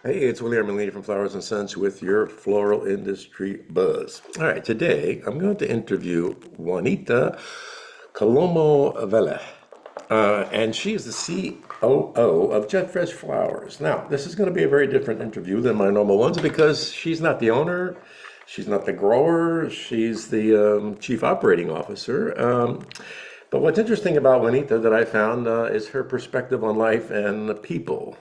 Hey, it's Williee from Flowers and Scents with your floral industry buzz. All right, today I'm going to interview Juanita Coloma Velez, and she is the COO of Jet Fresh Flowers. Now, this is going to be a very different interview than my normal ones because she's not the owner, she's not the grower, she's the chief operating officer. But what's interesting about Juanita that I found is her perspective on life and the people.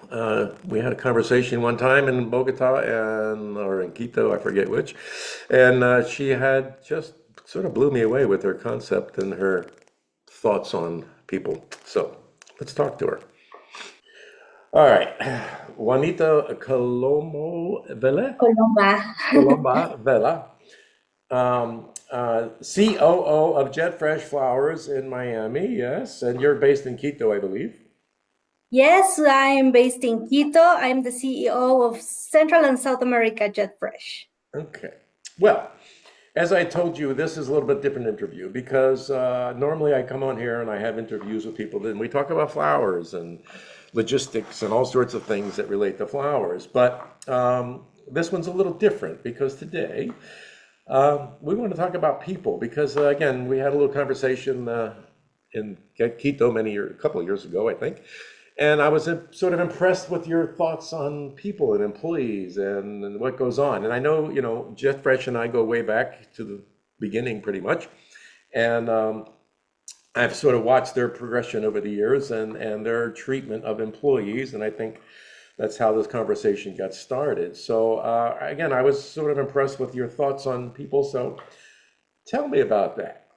We had a conversation one time in Bogota or in Quito, I forget which, and she had just sort of blew me away with her concept and her thoughts on people. So let's talk to her. All right, Juanita Colomo Vela, Coloma. Colomba Vela, COO of Jet Fresh Flowers in Miami, yes, and you're based in Quito, I believe. Yes, I'm based in Quito. I'm the CEO of Central and South America Jet Fresh. Okay. Well, as I told you, this is a little bit different interview because normally I come on here and I have interviews with people, and we talk about flowers and logistics and all sorts of things that relate to flowers. But this one's a little different because today we want to talk about people because, again, we had a little conversation in Quito a couple of years ago, I think. And I was sort of impressed with your thoughts on people and employees and what goes on. And I know, Jeff Fresh and I go way back to the beginning pretty much. And I've sort of watched their progression over the years and their treatment of employees. And I think that's how this conversation got started. So, again, I was sort of impressed with your thoughts on people. So tell me about that.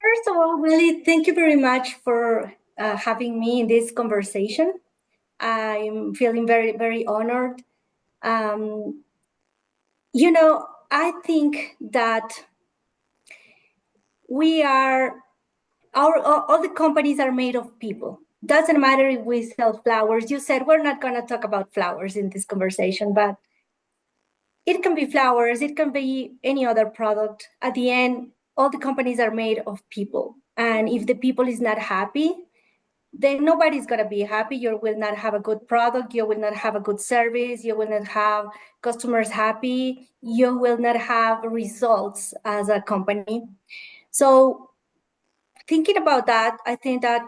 First of all, really, thank you very much for having me in this conversation. I'm feeling very, very honored. Um, I think that we are, all the companies are made of people. Doesn't matter if we sell flowers. You said we're not going to talk about flowers in this conversation, but it can be flowers, it can be any other product. At the end, all the companies are made of people. And if the people is not happy, then nobody's going to be happy. You will not have a good product. You will not have a good service. You will not have customers happy. You will not have results as a company. So thinking about that, I think that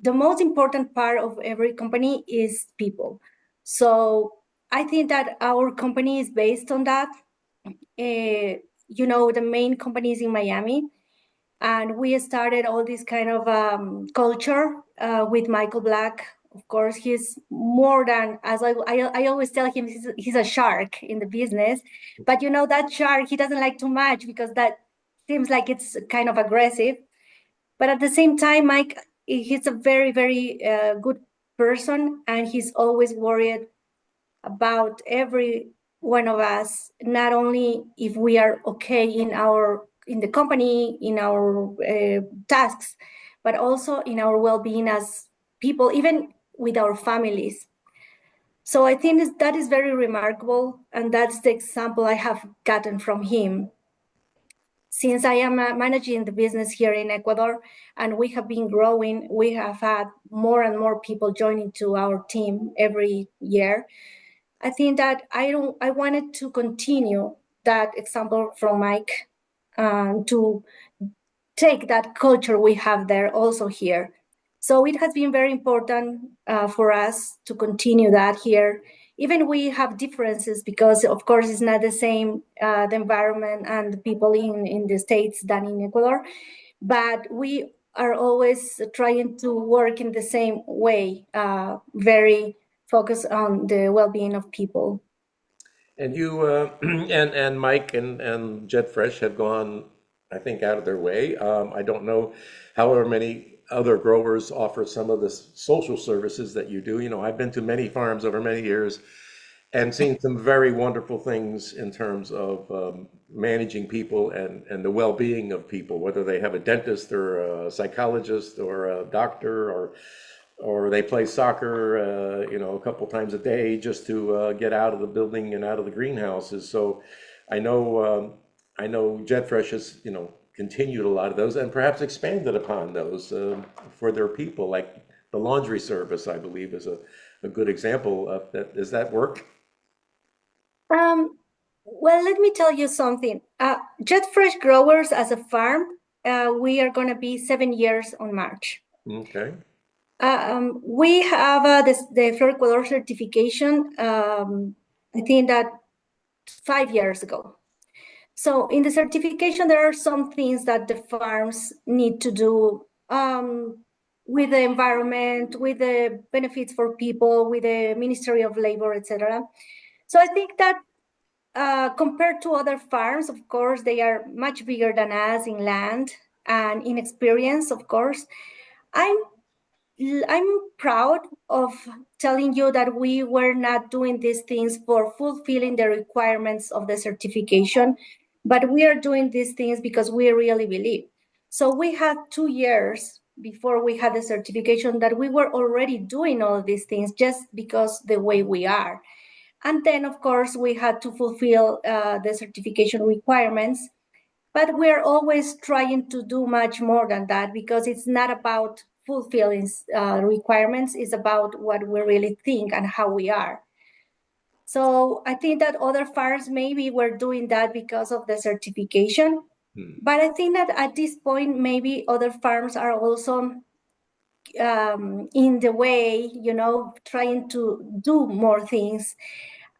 the most important part of every company is people. So I think that our company is based on that. The main company is in Miami, and we started all this kind of culture with Michael Black. Of course, he's more than, as I always tell him, he's a shark in the business. But that shark, he doesn't like too much because that seems like it's kind of aggressive. But at the same time, Mike, he's a very, very good person, and he's always worried about every one of us, not only if we are okay in the company, in our tasks, but also in our well-being as people, even with our families. So I think that is very remarkable, and that's the example I have gotten from him. Since I am managing the business here in Ecuador, and we have been growing, we have had more and more people joining to our team every year. I think that I wanted to continue that example from Mike, to take that culture we have there also here. So it has been very important for us to continue that here. Even we have differences because, of course, it's not the same the environment and the people in the States than in Ecuador, but we are always trying to work in the same way, very focused on the well-being of people. And you and Mike and Jet Fresh have gone, I think, out of their way. I don't know, however many other growers offer some of the social services that you do. I've been to many farms over many years and seen some very wonderful things in terms of managing people and the well-being of people, whether they have a dentist or a psychologist or a doctor or they play soccer, a couple times a day just to get out of the building and out of the greenhouses. So I know Jetfresh has, continued a lot of those and perhaps expanded upon those for their people. Like the laundry service, I believe, is a good example of that. Does that work? Um, well, let me tell you something. Jet Fresh Growers as a farm, we are going to be 7 years on March. Okay. We have the Flor Ecuador certification, I think that 5 years ago. So in the certification, there are some things that the farms need to do with the environment, with the benefits for people, with the Ministry of Labor, etc. So I think that compared to other farms, of course, they are much bigger than us in land and in experience, of course. I'm I'm proud of telling you that we were not doing these things for fulfilling the requirements of the certification, but we are doing these things because we really believe. So we had 2 years before we had the certification that we were already doing all of these things just because the way we are. And then, of course, we had to fulfill the certification requirements, but we're always trying to do much more than that because it's not about fulfilling requirements, it's about what we really think and how we are. So I think that other farms maybe were doing that because of the certification. But I think that at this point, maybe other farms are also in the way, trying to do more things.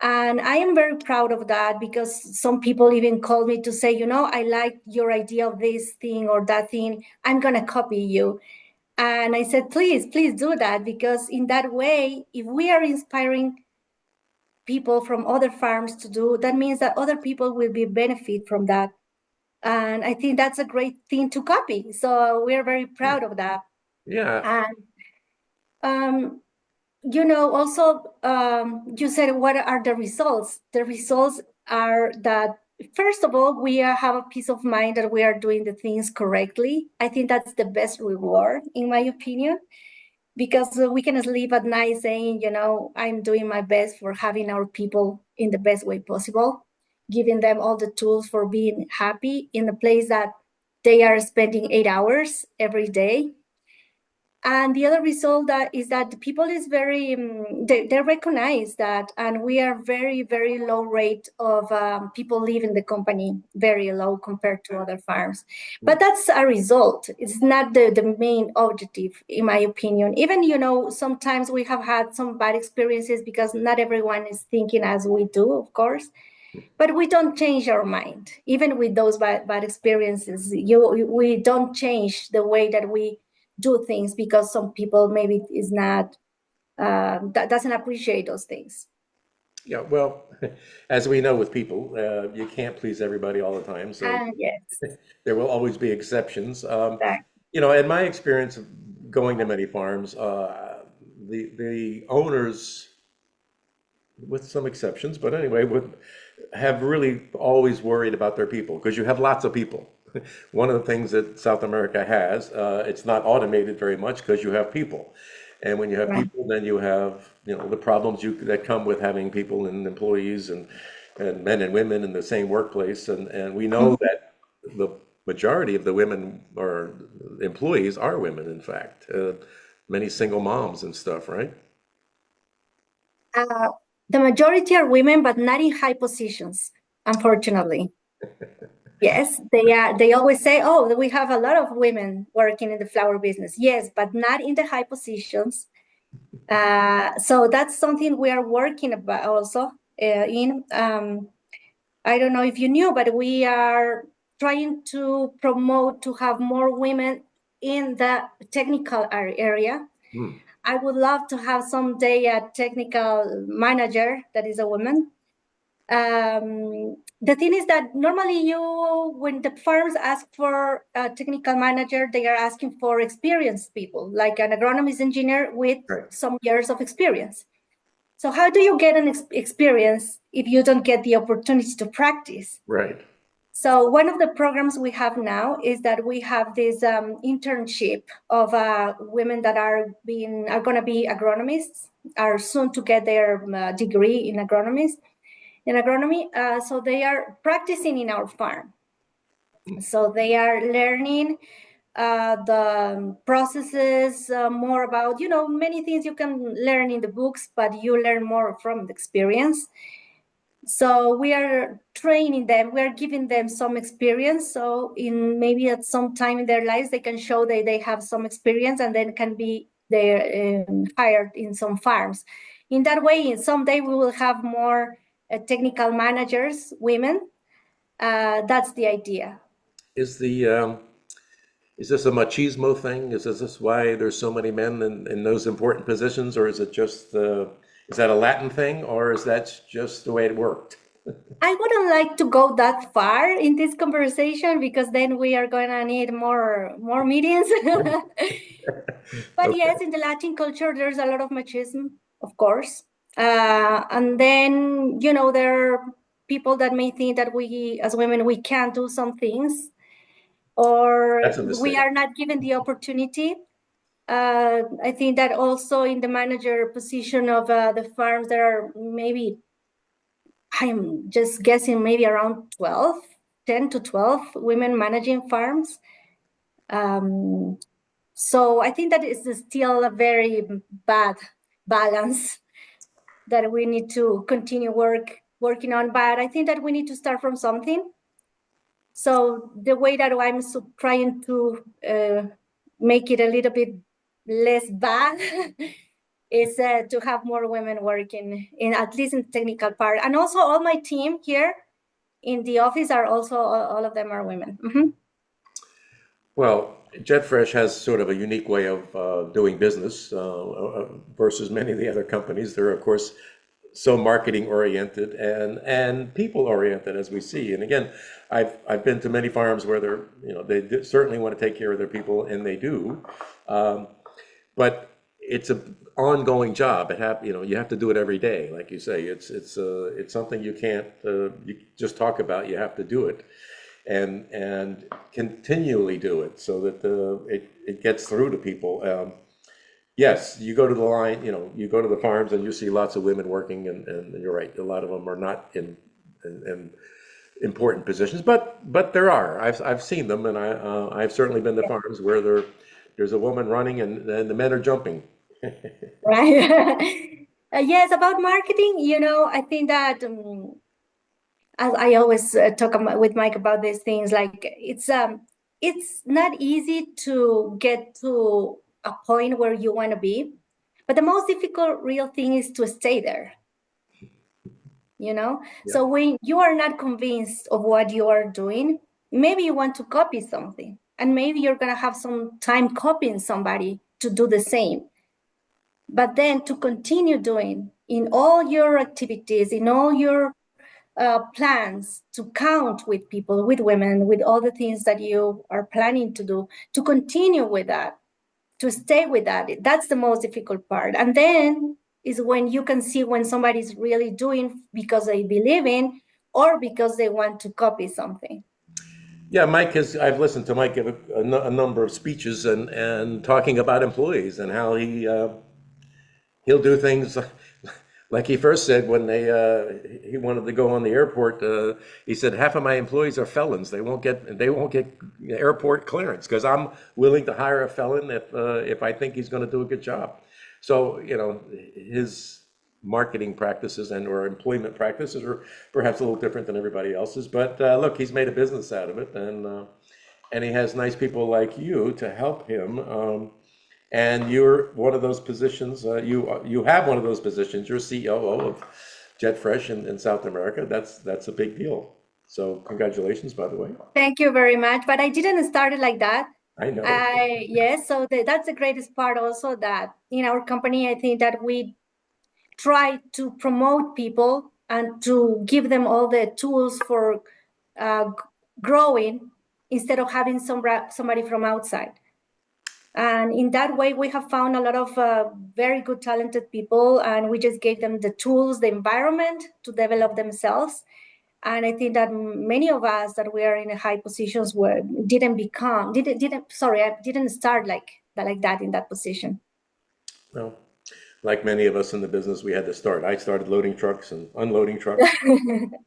And I am very proud of that because some people even call me to say, I like your idea of this thing or that thing. I'm going to copy you. And I said, please do that, because in that way, if we are inspiring people from other farms to do, that means that other people will be benefit from that. And I think that's a great thing to copy. So we're very proud of that. Yeah. And also, you said, what are the results? The results are that, first of all, we have a peace of mind that we are doing the things correctly. I think that's the best reward, in my opinion, because we can sleep at night saying, I'm doing my best for having our people in the best way possible, giving them all the tools for being happy in a place that they are spending 8 hours every day. And the other result is that the people is very, they recognize that, and we are very, very low rate of people leaving the company, very low compared to other farms. But that's a result. It's not the main objective, in my opinion. Even, sometimes we have had some bad experiences because not everyone is thinking as we do, of course. But we don't change our mind. Even with those bad experiences, we don't change the way that we do things because some people maybe is not that doesn't appreciate those things. Yeah. Well, as we know with people, you can't please everybody all the time. So Yes, there will always be exceptions. that, In my experience of going to many farms, the owners, with some exceptions, but anyway, would have really always worried about their people because you have lots of people. One of the things that South America has, it's not automated very much because you have people. And when you have right. people, then you have, the problems that come with having people and employees and men and women in the same workplace. And we know Mhm. that the majority of the women or employees are women, in fact. Many single moms and stuff, right? Uh, the majority are women, but not in high positions, unfortunately. Yes, they are. They always say, "Oh, we have a lot of women working in the flower business." Yes, but not in the high positions. So that's something we are working about also in. I don't know if you knew, but we are trying to promote to have more women in the technical area. Hmm. I would love to have someday a technical manager that is a woman. The thing is that normally when the firms ask for a technical manager, they are asking for experienced people, like an agronomist engineer with Right. some years of experience. So how do you get an experience if you don't get the opportunity to practice? Right. So one of the programs we have now is that we have this internship of women that are going to be agronomists, are soon to get their degree in agronomy. So they are practicing in our farm. So they are learning the processes, more about, many things you can learn in the books, but you learn more from the experience. So we are training them, we are giving them some experience. So in maybe at some time in their lives, they can show that they have some experience and then can be hired in some farms. In that way, someday we will have more technical managers, women. That's the idea. Is this a machismo thing? Is this why there's so many men in those important positions, or is it just is that a Latin thing, or is that just the way it worked? I wouldn't like to go that far in this conversation because then we are going to need more meetings. But Okay, yes, in the Latin culture, there's a lot of machismo, of course. And then, there are people that may think that we, as women, we can't do some things, or that's a we mistake. are not given the opportunity. I think that also in the manager position of the farms, there are maybe, I'm just guessing, maybe around 12, 10 to 12 women managing farms. Um, so I think that is still a very bad balance that we need to continue working on. But I think that we need to start from something. So the way that I'm trying to make it a little bit less bad is to have more women working in, at least in the technical part. And also all my team here in the office are also, all of them are women. Well, JetFresh has sort of a unique way of doing business versus many of the other companies. They're, of course, so marketing oriented and people oriented, as we see. And again, I've been to many farms where they certainly want to take care of their people, and they do. Um, but it's a ongoing job. You have to do it every day, like you say. It's something you can't you just talk about. You have to do it, and continually do it so that it gets through to people. Yes, you go to the line, you go to the farms and you see lots of women working, and you're right, a lot of them are not in important positions, but there are. I've seen them, and I've certainly been to farms where there's a woman running and the men are jumping. Right. Yes, about marketing, I think that as I always talk with Mike about these things, like it's not easy to get to a point where you want to be, but the most difficult real thing is to stay there. Yeah. So when you are not convinced of what you are doing, maybe you want to copy something, and maybe you're going to have some time copying somebody to do the same. But then to continue doing in all your activities, in all your plans, to count with people, with women, with all the things that you are planning to do, to continue with that, to stay with that, that's the most difficult part. And then is when you can see when somebody's really doing because they believe in, or because they want to copy something. Yeah, I've listened to Mike give a number of speeches and talking about employees and how he'll do things like he first said when he wanted to go on the airport. He said half of my employees are felons. They won't get airport clearance because I'm willing to hire a felon if I think he's going to do a good job. So his marketing practices and or employment practices are perhaps a little different than everybody else's. But look, he's made a business out of it, and he has nice people like you to help him. And you're one of those positions. You have one of those positions. You're COO of JetFresh in South America. That's a big deal. So congratulations, by the way. Thank you very much. But I didn't start it like that. I know. Yes, so that's the greatest part also, that in our company, I think that we try to promote people and to give them all the tools for growing, instead of having somebody from outside. And in that way, we have found a lot of very good, talented people, and we just gave them the tools, the environment to develop themselves. And I think that many of us that we are in high positions didn't start like that in that position. Well, like many of us in the business, we had to start. I started loading trucks and unloading trucks.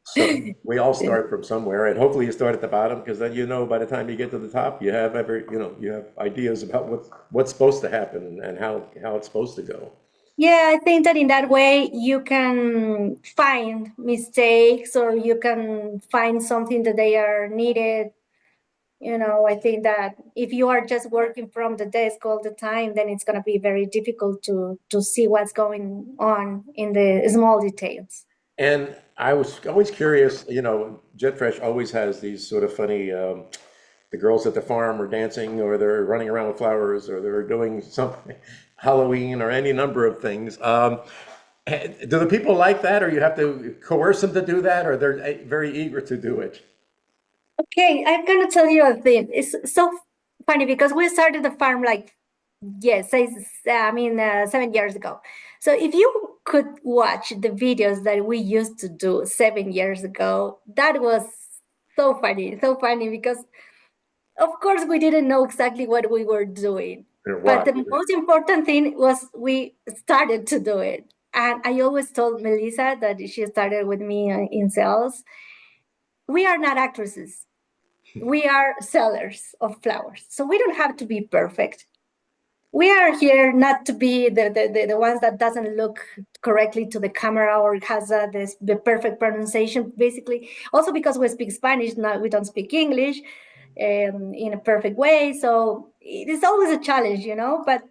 So we all start from somewhere, and hopefully you start at the bottom, because then you know by the time you get to the top, you have you have ideas about what's supposed to happen and how it's supposed to go. Yeah, I think that in that way you can find mistakes or you can find something that they are needed. I think that if you are just working from the desk all the time, then it's going to be very difficult to see what's going on in the small details. And I was always curious, Jetfresh always has these sort of funny, the girls at the farm are dancing, or they're running around with flowers, or they're doing something, Halloween, or any number of things. Do the people like that, or you have to coerce them to do that, or they're very eager to do it? Okay, I'm gonna tell you a thing. It's so funny because we started the farm like, yes, 7 years ago. So if you could watch the videos that we used to do 7 years ago, that was so funny because of course we didn't know exactly what we were doing. Or But what? the most important thing was we started to do it. And I always told Melissa that she started with me in sales. We are not actresses, we are sellers of flowers. So we don't have to be perfect. We are here not to be the ones that doesn't look correctly to the camera or has the perfect pronunciation, basically. Also because we speak Spanish, now we don't speak English in a perfect way. So it is always a challenge. But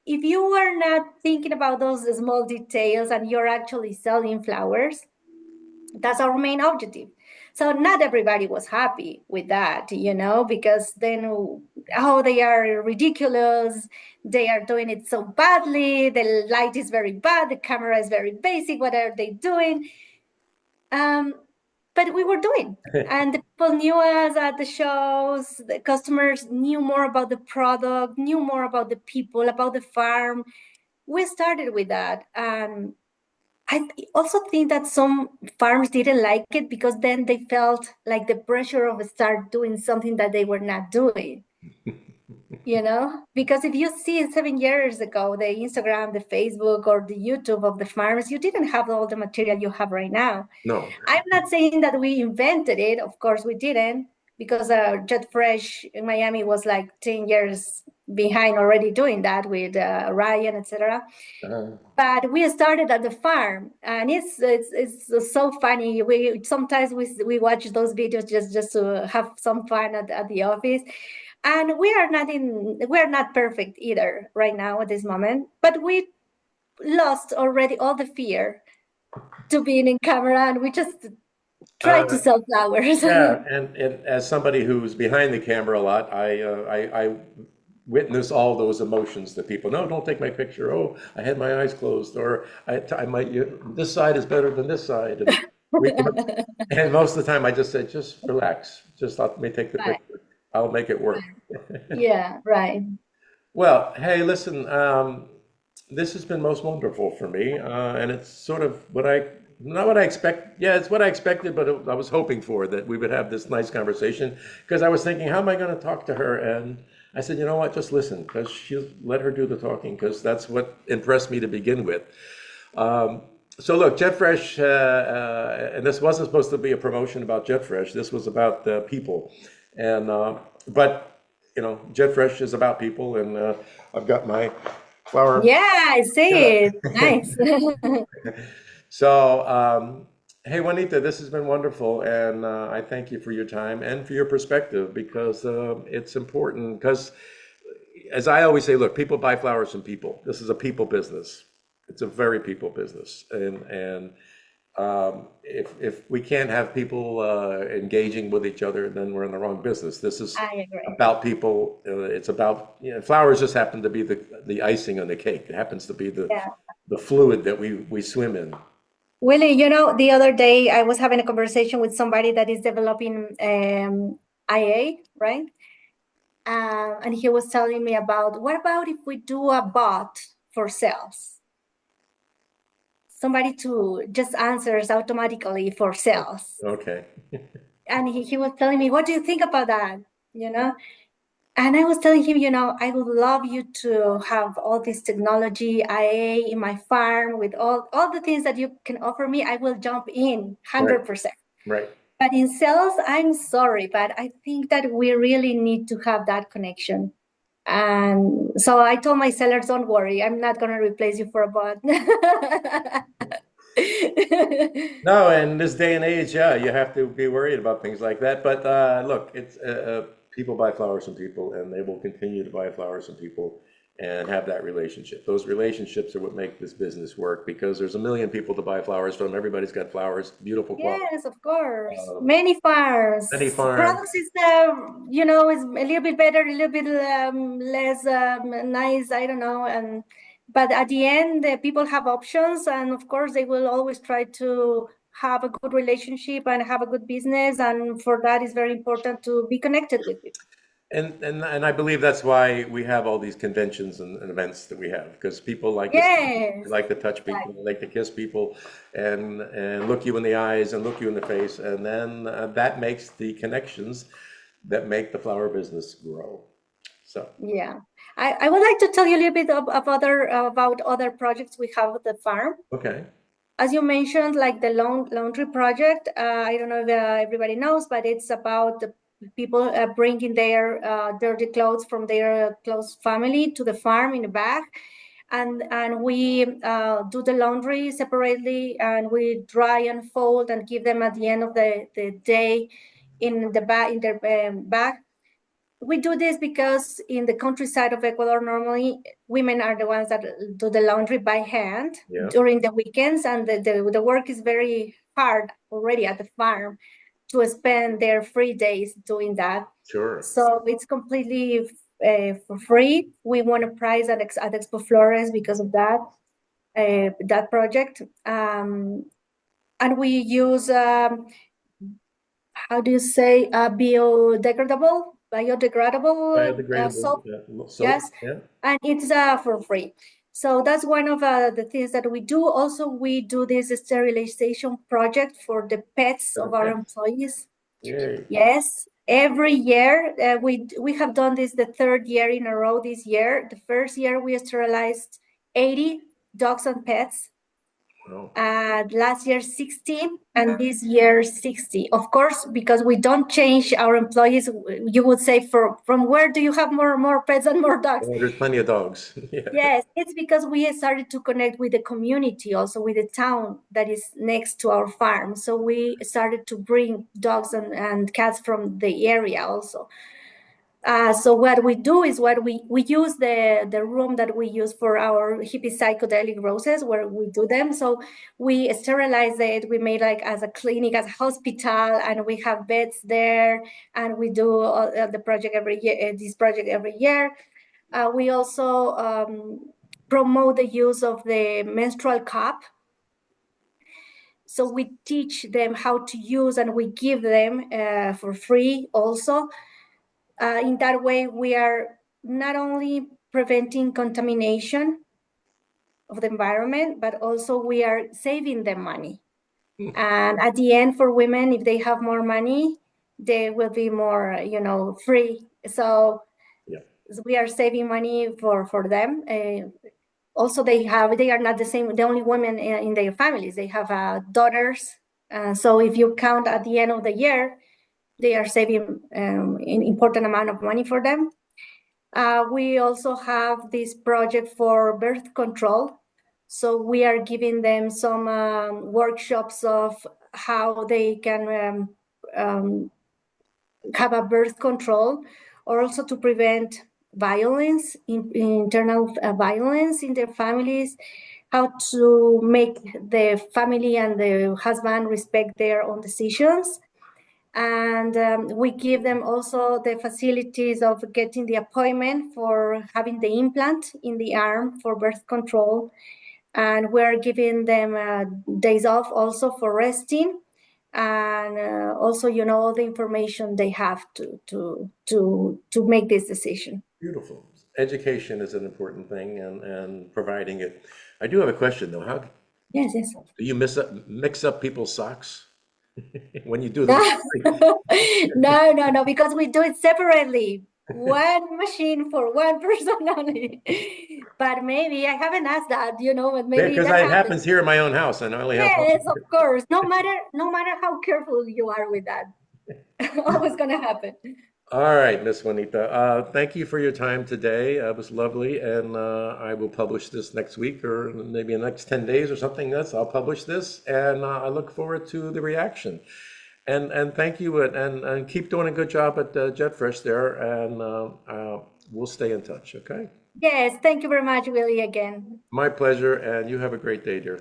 if you are not thinking about those small details and you're actually selling flowers, that's our main objective. So not everybody was happy with that, because then, oh, they are ridiculous, they are doing it so badly, the light is very bad, the camera is very basic, what are they doing? But we were doing, and the people knew us at the shows, the customers knew more about the product, knew more about the people, about the farm. We started with that. I also think that some farms didn't like it because then they felt like the pressure of start doing something that they were not doing, because if you see 7 years ago, the Instagram, the Facebook, or the YouTube of the farms, you didn't have all the material you have right now. No. I'm not saying that we invented it. Of course, we didn't, because Jet Fresh in Miami was like 10 years behind already doing that with Ryan, etc. Uh, But we started at the farm, and it's so funny. We sometimes we watch those videos just to have some fun at the office, and we're not perfect either right now at this moment. But we lost already all the fear to being in camera, and we just try to uh, sell flowers. yeah, and as somebody who's behind the camera a lot, I witness all those emotions that people, no, don't take my picture. Oh, I had my eyes closed, or I might, this side is better than this side. And we, and most of the time I just said, just relax, just let me take the Right. picture. I'll make it work. Yeah, right. Well, hey, listen, this has been most wonderful for me, and it's sort of not what I expect. Yeah, it's what I expected, but I was hoping for, that we would have this nice conversation, because I was thinking, how am I going to talk to her? And I said, you know what, just listen, because she'll let her do the talking, because that's what impressed me to begin with. So look, JetFresh, and this wasn't supposed to be a promotion about JetFresh. This was about people, and but JetFresh is about people, and I've got my flower. Yeah, I Yeah. see it. Nice. So, hey Juanita, this has been wonderful, and I thank you for your time and for your perspective, because it's important. Because, as I always say, look, people buy flowers from people. This is a people business. It's a very people business, and if we can't have people engaging with each other, then we're in the wrong business. This is I agree. about people. It's about, flowers just happen to be the icing on the cake. It happens to be Yeah. the fluid that we swim in. Willie, the other day I was having a conversation with somebody that is developing IA, right? And he was telling me about, what about if we do a bot for sales? Somebody to just answers automatically for sales. Okay. And he was telling me, what do you think about that? You know? And I was telling him, I would love you to have all this technology, IA in my farm with all the things that you can offer me. I will jump in Right, 100%. right. But in sales, I'm sorry, but I think that we really need to have that connection. And so I told my sellers, don't worry, I'm not going to replace you for a bot. No, in this day and age, yeah, you have to be worried about things like that. But look, it's people buy flowers from people, and they will continue to buy flowers from people and have that relationship. Those relationships are what make this business work because there's a million people to buy flowers from. Everybody's got flowers, beautiful quality. Yes, of course. Uh, Many farms. Many farms. Products is a little bit better, a little bit less nice. I don't know. But at the end, the people have options, and of course, they will always try to have a good relationship and have a good business. And for that, it's very important to be connected with people. And I believe that's why we have all these conventions and events that we have because people like to see people, they Yes, like to touch people, they exactly. like to kiss people, and look you in the eyes and look you in the face, and then that makes the connections that make the flower business grow. So, Yeah. I would like to tell you a little bit about other projects we have at the farm. okay, As you mentioned, like the laundry project, I don't know if everybody knows, but it's about the people bringing their dirty clothes from their close family to the farm in the bag, and we do the laundry separately, and we dry and fold and give them at the end of the day in the bag in their bag. We do this because in the countryside of Ecuador, normally women are the ones that do the laundry by hand yeah, during the weekends, and the work is very hard already at the farm to spend their free days doing that. sure, So it's completely for free. We won a prize at Expo Flores because of that project. And we use how do you say biodegradable biodegradable soap. soap, Yes, yeah, and it's for free. So that's one of the things that we do. Also, we do this sterilization project for the pets for the of our pets. employees. Yay, Yes, every year we have done this the third year in a row this year. The first year we sterilized 80 dogs and pets, well, last year 16, and this year 60. Of course, because we don't change our employees, you would say from where do you have more pets and more dogs? there's plenty of dogs, yeah, Yes, it's because we started to connect with the community, also with the town that is next to our farm. So we started to bring dogs and cats from the area also. So what we do is we use the room that we use for our hippie psychedelic roses where we do them. So we sterilize it. We made like as a clinic, as a hospital, and we have beds there. And we do the project every year. This project every year. We also promote the use of the menstrual cup. So we teach them how to use, and we give them for free also. In that way, we are not only preventing contamination of the environment, but also we are saving them money. And at the end, for women, if they have more money, they will be more, free. So yeah, we are saving money for them. Also, they are not the only women in their families. They have daughters. So if you count at the end of the year, they are saving an important amount of money for them. We also have this project for birth control. So we are giving them some workshops of how they can have a birth control, or also to prevent violence, internal violence in their families, how to make the family and the husband respect their own decisions. And we give them also the facilities of getting the appointment for having the implant in the arm for birth control. And we're giving them days off also for resting, and also all the information they have to make this decision. beautiful. Education is an important thing, and providing it. I do have a question though. How Yes, yes. do you mix up people's socks when you do the laundry? No, no, no, because we do it separately. one machine for one person only. But maybe I haven't asked that, but maybe Because that it happens. happens here in my own house, and I only have one. Yes, of course. No matter how careful you are with that, always gonna happen. All right, Miss Juanita. Thank you for your time today. It was lovely, and I will publish this next week or maybe in the next 10 days or something else. I'll publish this, and I look forward to the reaction. And thank you, and keep doing a good job at Jetfresh there, and we'll stay in touch, okay? Yes, thank you very much, Willie, again. My pleasure, and you have a great day, dear.